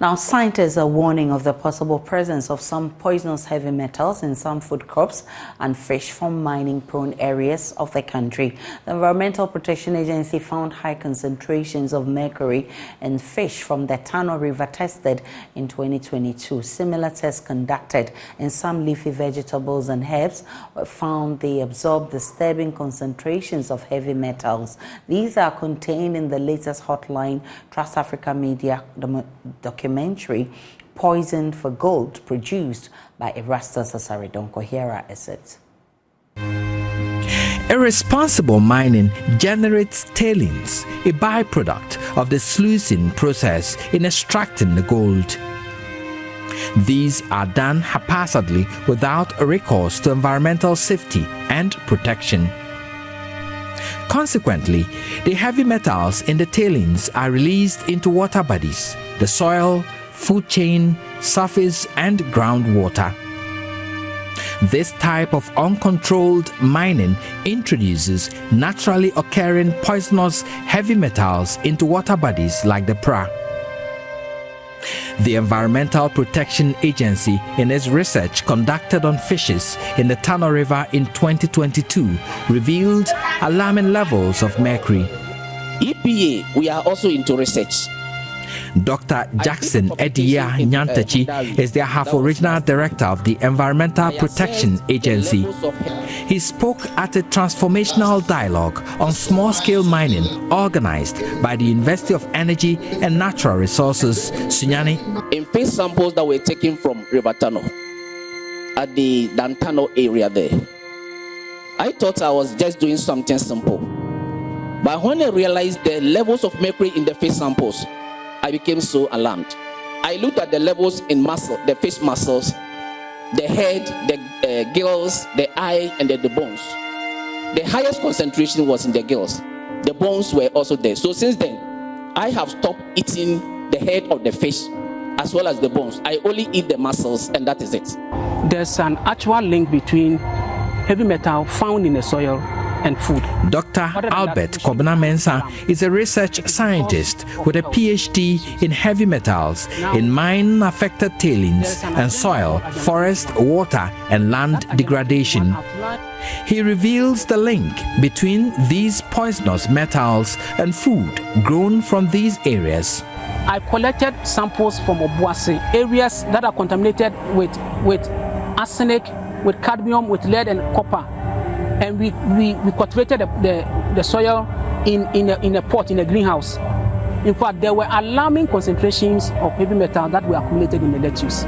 Now, scientists are warning of the possible presence of some poisonous heavy metals in some food crops and fish from mining-prone areas of the country. The Environmental Protection Agency found high concentrations of mercury in fish from the Tano River tested in 2022. Similar tests conducted in some leafy vegetables and herbs found they absorb disturbing concentrations of heavy metals. These are contained in the latest Hotline Trust Africa Media documentary, Poisoned for Gold, produced by Erastus Asaridonko. Here is it. Irresponsible mining generates tailings, a byproduct of the sluicing process in extracting the gold. These are done haphazardly without a recourse to environmental safety and protection. Consequently, the heavy metals in the tailings are released into water bodies, the soil, food chain, surface, and groundwater. This type of uncontrolled mining introduces naturally occurring poisonous heavy metals into water bodies like the Pra. The Environmental Protection Agency, in its research conducted on fishes in the Tano River in 2022, revealed alarming levels of mercury. EPA, we are also into research. Dr. Jackson Edia Nyantachi is the half-original director of the Environmental Protection Agency. He spoke at a transformational dialogue on small-scale mining organized by the University of Energy and Natural Resources, Sunyani. In fish samples that were taken from River Tano at the Dantano area there, I thought I was just doing something simple. But when I realized the levels of mercury in the fish samples, I became so alarmed. I looked at the levels in muscle, the fish muscles, the head, the gills, the eye, and the bones. The highest concentration was in the gills. The bones were also there. So since then, I have stopped eating the head of the fish as well as the bones. I only eat the muscles, and that is it. There's an actual link between heavy metal found in the soil and food. Dr. Albert Kobna Mensah is a research scientist with a PhD in heavy metals in mine-affected tailings and soil, forest, water, and land degradation. He reveals the link between these poisonous metals and food grown from these areas. I collected samples from Obuasi, areas that are contaminated with arsenic, with cadmium, with lead and copper. And we cultivated the soil in a pot, in a greenhouse. In fact, there were alarming concentrations of heavy metal that were accumulated in the lettuce.